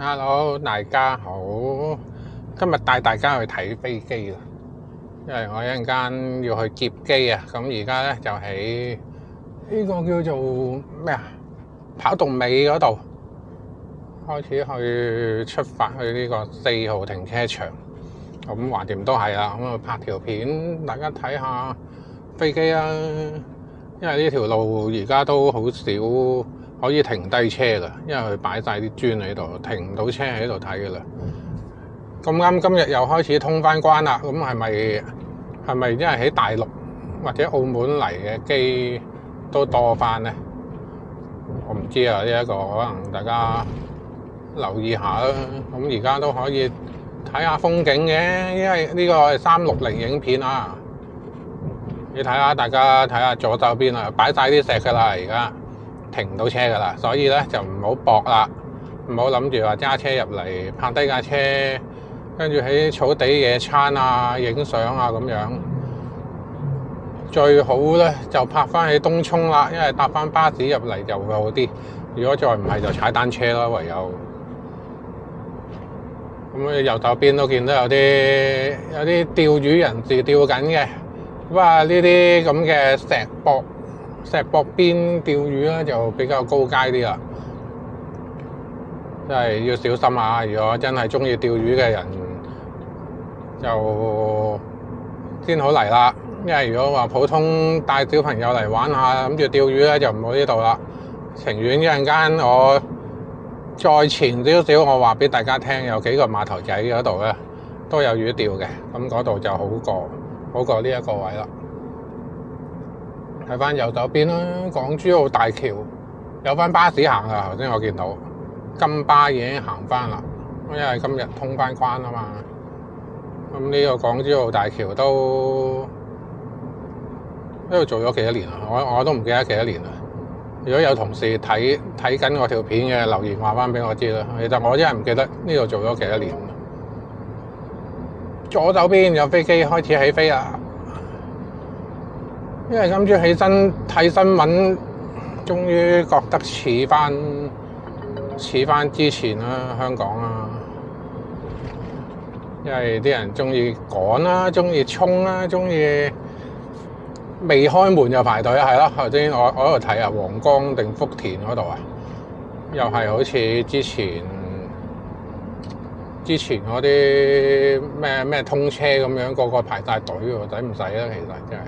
Hello，大家好。今日帶大家去睇飛機啦，因為我一陣間要去接機啊。咁而家咧就喺呢個叫做咩啊？跑道尾嗰度開始去出發去呢個4號停車場。咁橫掂都係啦，咁啊拍條片，大家睇下飛機啊。因為呢條路而家都好少可以停低車㗎，因為佢擺晒啲磚喺度，停唔到車喺度睇㗎啦。咁啱今日又開始通翻關啦，咁係咪因為喺大陸或者澳門嚟嘅機都多翻咧？我唔知啊，呢一個可能大家留意下啦。咁而家都可以睇下風景嘅，因為呢個係360影片啊。你睇下，大家睇下左手邊啊，擺晒啲石噶啦，而家停唔到車噶啦，所以咧就唔好搏啦，唔好諗住話揸車入嚟泊低架車，跟住喺草地野餐啊、影相啊咁樣。最好咧就泊翻喺東涌啦，因為搭翻巴士入嚟就會好啲。如果再唔係就踩單車啦，唯有。咁右手邊都見到有啲釣魚人士釣緊嘅。不過呢啲咁嘅石壆邊釣魚咧就比較高階啲啦，真係要小心啊！如果真係中意釣魚嘅人就先好嚟啦，因為如果話普通帶小朋友嚟玩下，諗住釣魚咧就唔好呢度啦。情願一陣間我再前少少，我話俾大家聽，有幾個碼頭仔嗰度咧都有魚釣嘅，咁嗰度就好過呢一個位啦。睇翻右手邊啦，港珠澳大橋有翻巴士行啊！頭先我見到金巴已經行翻啦，因為今日通翻關啊嘛。咁呢個港珠澳大橋都呢度做咗幾多年啊？我都唔記得幾多年啦。如果有同事睇緊我條片嘅，留言話翻俾我知啦。其實我真係唔記得呢度做咗幾多年。左手邊有飛機開始起飛啦，因為今朝起身睇新聞，終於覺得似翻之前啦，香港啊，因為啲人中意趕啦，中意衝啦，中意未開門就排隊，係咯。頭先我喺度睇啊，皇崗定福田嗰度啊，又係好似之前嗰啲咩通車咁樣，個個排晒隊喎，使唔使咧？其實真係。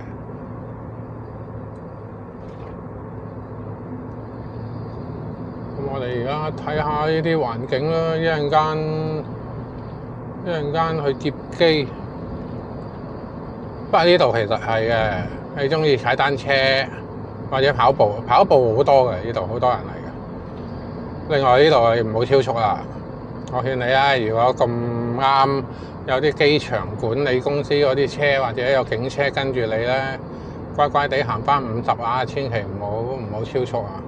咁我哋而家睇下呢啲環境啦，一陣間去接機。不過呢度其實係嘅，你中意踩單車或者跑步好多嘅，呢度好多人嚟嘅。另外呢度你唔好超速啦。我勸你啊，如果咁啱有啲機場管理公司嗰啲車或者有警車跟住你咧，乖乖地行翻50啊，千祈唔好超速啊，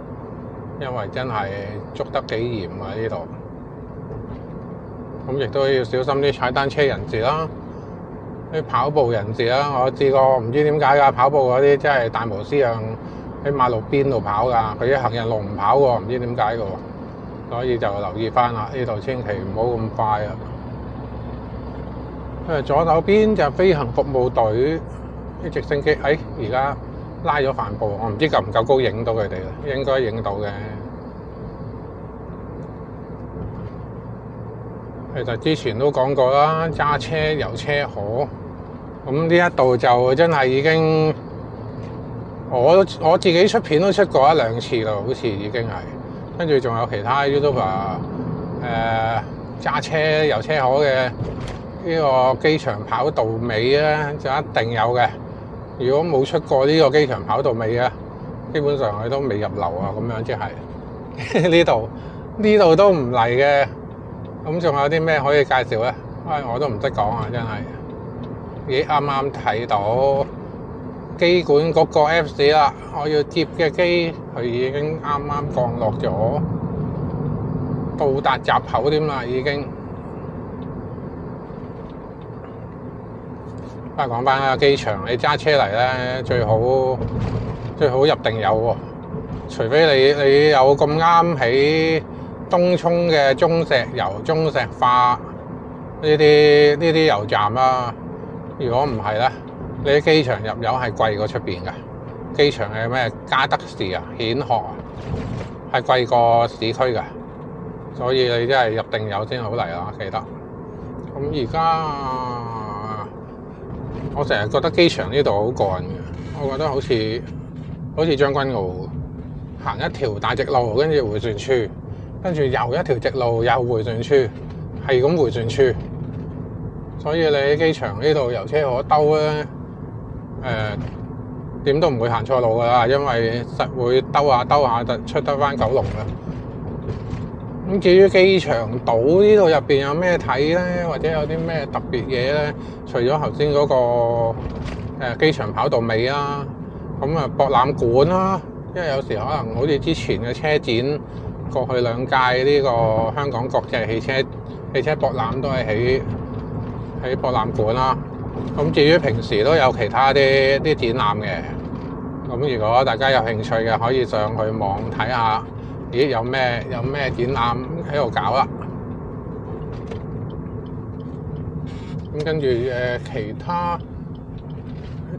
因為真係捉得幾嚴啊呢度。咁亦都要小心啲踩單車人士啦，啲跑步人士啦。我試過唔知點解㗎，跑步嗰啲真係大模斯樣喺馬路邊度跑㗎，佢啲行人路唔跑喎，唔知點解㗎喎。所以就留意翻啦，呢度千祈唔好咁快啊！左手邊就飛行服務隊啲直升機，而家拉咗帆布，我唔知夠唔夠高影到佢哋啦，應該影到嘅。其實之前都講過啦，揸車遊車河，咁呢一度就真係已經我自己出片都出過1、2次啦，好似已經係。跟住仲有其他 YouTuber 揸車遊車河嘅，呢個機場跑道尾咧就一定有嘅。如果冇出過呢個機場跑道尾啊，基本上佢都未入流啊，咁樣即係呢度都唔嚟嘅。咁仲有啲咩可以介紹咧？我都唔識講啊，真係。啱啱睇到機管局個 Apps 啦，我要接嘅機佢已經啱啱降落咗，到達閘口添啦，已經。不過講翻啦，機場你揸車嚟咧，最好入定油喎，除非你有咁啱喺東涌嘅中石油、中石化呢啲油站啦。如果唔係咧，你喺機場入油係貴過出邊㗎。機場係咩加德士啊、蜆殼啊，係貴過市區㗎。所以你真係入定油先好嚟啦，記得。咁而家我成日覺得機場呢度好過癮嘅，我覺得好似將軍澳行一條大直路，跟住迴旋處，跟住又一條直路又迴旋處，係咁迴旋處。所以你喺機場呢度遊車河兜咧，點都唔會行錯路噶啦，因為實會兜下就出得翻九龍啦。咁至於機場島呢度入邊有咩睇咧，或者有啲咩特別嘢咧？除咗頭先嗰個機場跑道尾啦，咁啊博覽館啦，因為有時可能好似之前嘅車展過去兩屆呢個香港國際汽車博覽都係喺博覽館啦。咁至於平時都有其他啲展覽嘅，咁如果大家有興趣嘅，可以上去網睇下。咦，有咩展覽喺度搞啦？咁跟住其他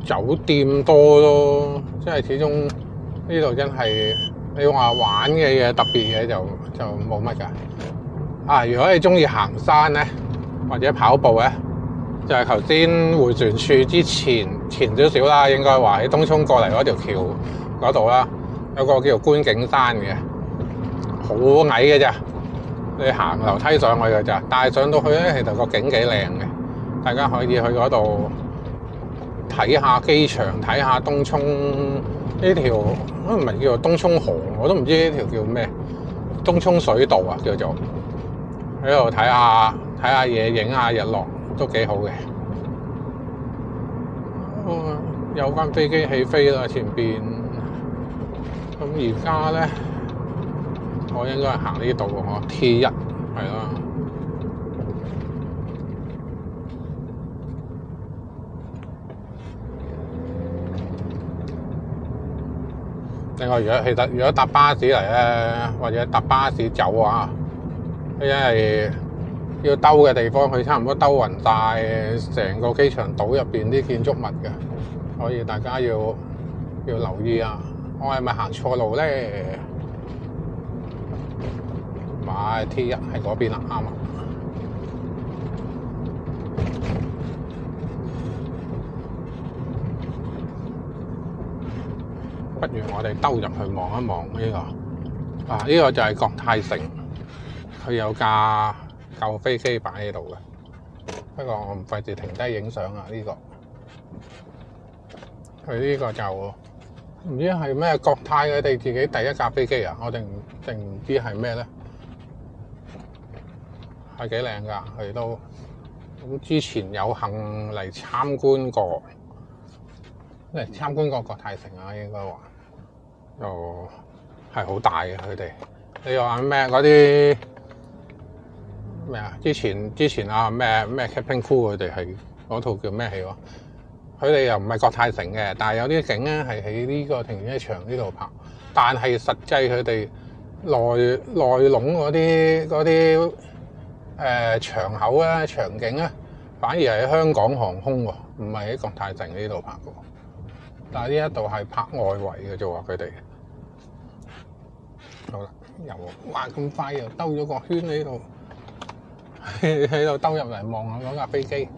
酒店多咯，即係始終呢度真係你話玩嘅嘢特別嘢就冇乜㗎。如果你中意行山咧，或者跑步咧，就係頭先迴旋處之前少少啦，應該話喺東涌過嚟嗰條橋嗰度啦，有個叫做觀景山嘅。好矮嘅咋，你行樓梯上去嘅咋，但係上到去咧，其實個景幾靚嘅，大家可以去嗰度睇下機場，睇下東涌呢條，唔係叫做東涌河，我都唔知呢條叫咩，東涌水道啊叫做，喺度睇下嘢，影下日落都幾好嘅。有班飛機起飛啦前邊，咁而家咧。我應該係行呢度喎，T1 係啦。另外，如果搭巴士嚟咧，或者搭巴士走啊，因為要兜嘅地方，佢差唔多兜勻晒成個機場島入邊啲建築物嘅，所以大家要留意啊！我係咪行錯路咧？買 T1 喺嗰邊啦，啱啊！不如我哋兜入去望一望呢個。呢個就係國泰城，佢有架舊飛機擺喺度嘅。不過我唔費事停低影相啊！呢個佢呢個就唔知係咩國泰佢哋自己第一架飛機啊！我定唔知係咩咧？係幾靚㗎，佢都咁之前有幸嚟參觀過國泰城啊，應該話又係好大嘅佢哋。你話咩嗰啲咩啊？之前啊咩 Captain Cool 佢哋係嗰套叫咩戲喎？佢哋又唔係國泰城嘅，但係有啲景咧係喺呢個停車場呢度拍，但係實際佢哋內籠嗰啲場口咧、場景咧，反而係喺香港航空喎，唔係喺國泰城呢度拍嘅。但係呢一度係拍外圍嘅啫喎，佢哋。好啦，哇咁快又兜咗個圈喺度，喺度兜入嚟望下嗰架飛機。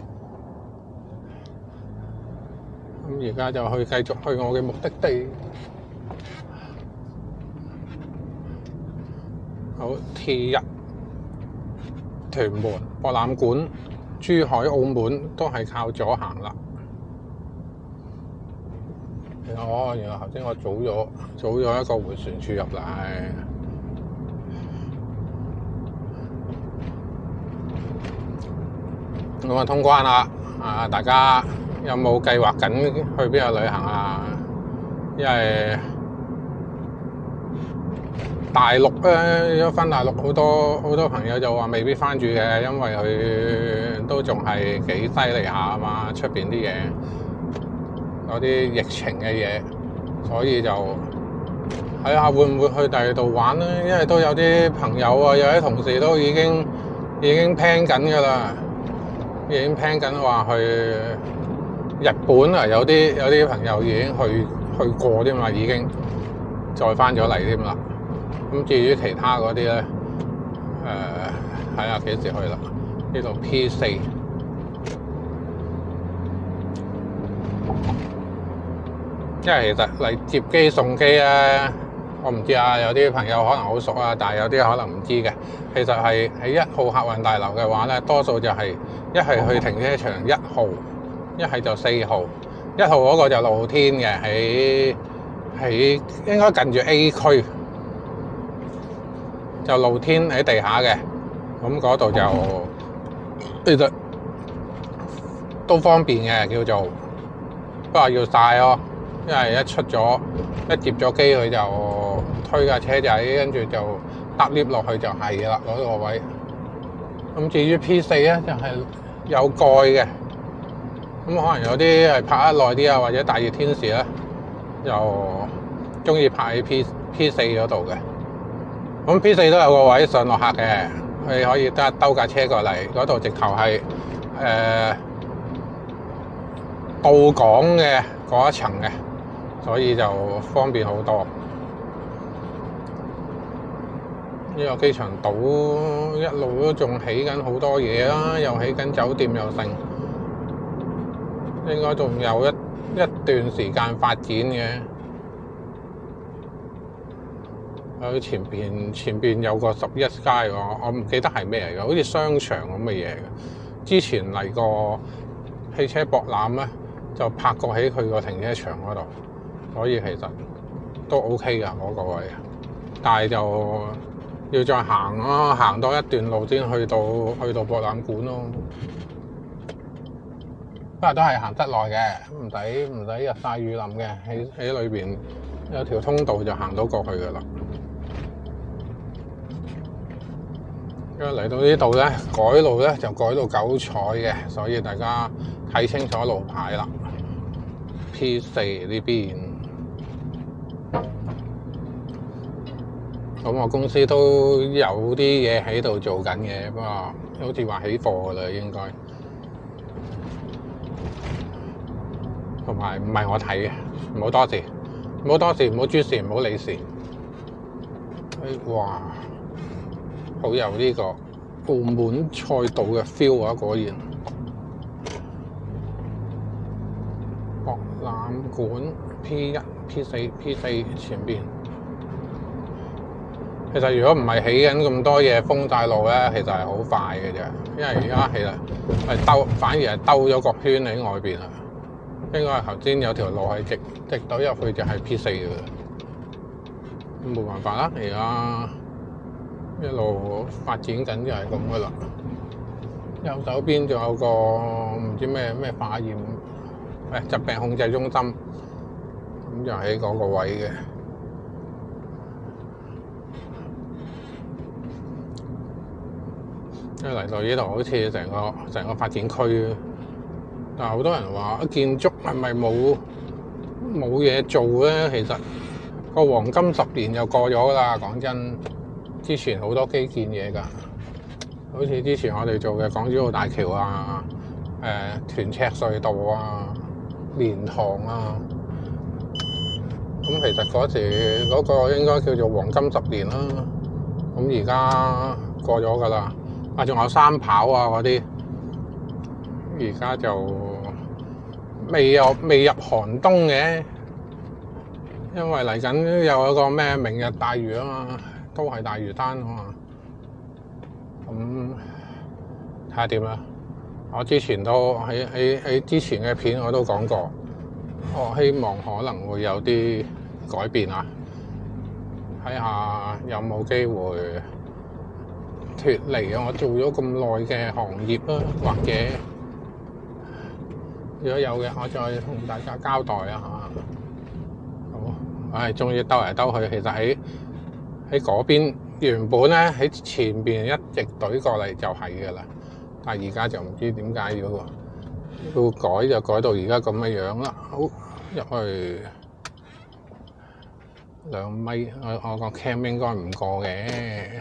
咁而家就繼續去我嘅目的地。好 T1。屯門博覽館、珠海、澳門都係靠左行啦。原來頭先我早咗一個迴旋處入嚟。咁啊通關啦！大家有冇計劃緊去邊度旅行啊？因為大陸咧，如果返大陸好多朋友就話未必返住嘅，因為佢都仲係幾犀利下啊嘛，出邊啲嘢，嗰啲疫情嘅嘢，所以就睇下會唔會去第二度玩咧，因為都有啲朋友啊，有啲同事都已經 plan 緊㗎啦，已經 plan 緊話去日本啊，有啲朋友已經去過添嘛，已經再翻咗嚟添啦。咁至於其他嗰啲咧，睇下幾時去啦。呢度 P4。因為其實嚟接機送機咧，我唔知啊，有啲朋友可能好熟啊，但係有啲可能唔知嘅。其實係喺1號客運大樓嘅話咧，多數就係一係去停車場1號，一係就4號。1號嗰個就露天嘅，喺應該近住 A 區，就露天喺地下嘅。咁嗰度就其實都方便嘅，叫做不過要曬咯。因為一接咗機，佢就推架車仔，跟住就搭 lift 落去就係啦，嗰個位。咁至於 P4咧，就係有蓋嘅。咁可能有啲係泊得耐啲啊，或者大熱天時咧，又中意泊喺 P4嗰度嘅。咁 P4都有個位上落客嘅，你可以得兜架車過嚟，嗰度直頭係到港嘅嗰一層嘅。所以就方便好多。呢個機場島一路都仲起緊好多嘢啦，又起緊酒店又成，應該仲有一段時間發展嘅。喺前邊有個11街，我唔記得係咩嚟嘅，好似商場咁嘅嘢嘅。之前嚟過汽車博覽咧，就泊過喺佢個停車場嗰度。所以其實都 OK 㗎嗰個位，但係就要再行咯，行多一段路先去到博覽館咯。不過都係行室內嘅，唔使日曬雨淋嘅，喺裏邊有條通道就行到過去㗎啦。因為嚟到呢度咧，改路咧就改到9彩嘅，所以大家睇清楚路牌啦。P4 呢邊。咁我公司都有啲嘢喺度做緊嘅，不過好似話起貨㗎啦，應該。同埋唔係我睇嘅，唔好多事，唔好諸事，唔好理事。哇！好有呢個澳門賽道嘅 feel 啊，果然。博覽館 P1、P4 前邊。其實如果唔係起緊咁多嘢封晒路咧，其實係好快嘅啫。因為而家其實係反而係兜咗個圈喺外邊啊。應該係頭先有條路係直到入去就係 P4嘅，冇辦法啦。而家一路發展緊就係咁噶啦。右手邊仲有個唔知咩化驗疾病控制中心，咁就喺嗰個位嘅。即係嚟到呢度好似成個發展區，但係好多人話建築係咪冇嘢做咧？其實個黃金10年又過咗啦。講真，之前好多基建嘢㗎，好似之前我哋做嘅港珠澳大橋啊、屯赤隧道啊、蓮塘啊，咁其實嗰時嗰個應該叫做黃金10年啦。咁而家過咗㗎啦。仲有三跑啊嗰啲，而家就未入寒冬嘅，因為嚟緊有一個咩明日大嶼啊嘛，都係大嶼山啊嘛。咁睇下點啦。我之前都喺之前嘅片我都講過，我希望可能會有啲改變啊，睇下有冇機會脫離我做咗咁耐嘅行業啦，或者如果有嘅，我再同大家交代一下。好，終於兜嚟兜去，其實喺嗰邊原本咧喺前邊一直隊過嚟就係㗎啦，但係而家就唔知點解要改就改到而家咁嘅樣啦。好，入去2米，我個 cam 應該唔過嘅。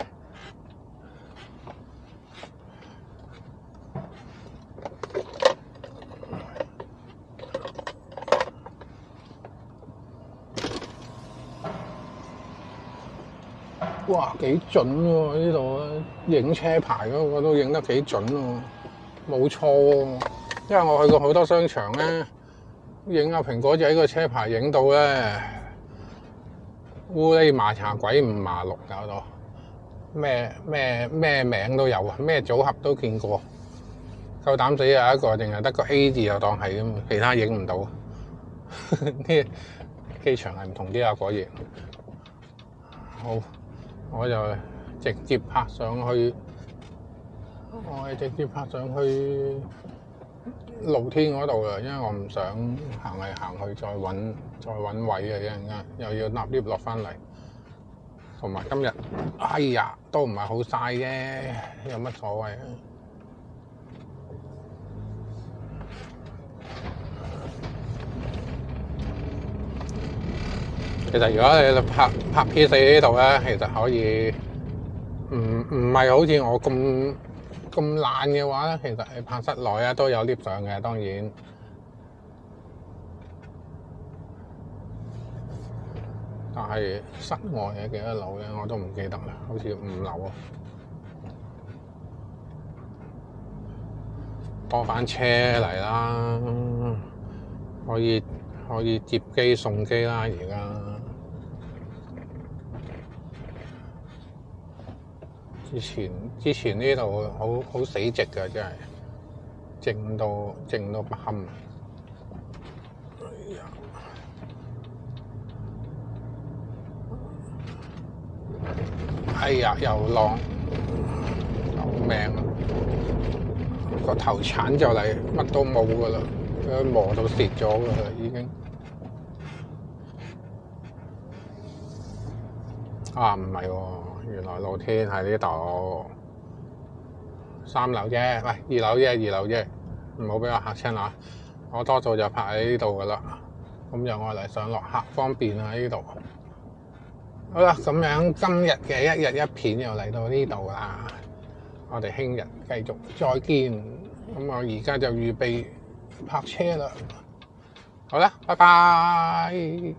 哇，幾準喎！呢度影車牌嗰個都影得幾準喎，冇錯喎。因為我去過好多商場咧，影下蘋果仔個車牌影到咧，烏哩麻茶鬼五馬六搞到，咩名都有啊，咩組合都見過。夠膽死有一個淨係得個 A 字就當係咁，其他影唔到。啲機場係唔同啲啊，果然。好。我就直接拍上去，我係直接拍上去露天嗰度啦，因為我唔想行嚟行去再揾位啊！一陣間又要搭 lift 落翻嚟，同埋今日哎呀都唔係好曬嘅，有乜所謂啊？其實如果你拍 P4 呢度咧，其實可以唔係好似我咁爛嘅話咧，其實你拍室內啊都有 lift 上嘅，當然。但係室外嘅幾多樓咧，我都唔記得啦，好似5樓啊。多返車嚟啦，可以接機送機啦，而家。之前呢度好死寂㗎，真係靜到不堪。哎呀，又浪，救命啊！個頭鏟就嚟乜都冇㗎啦，磨到蝕咗㗎啦已經。啊，唔係喎，原來露天喺呢度，3樓啫，喂，2樓啫，唔好俾我嚇親啊！我多數就拍喺呢度噶啦，咁由我嚟上落客方便啊呢度。好啦，咁樣今日嘅一日一片又嚟到呢度啦，我哋聽日繼續再見。咁我而家就預備泊車啦。好啦，拜拜。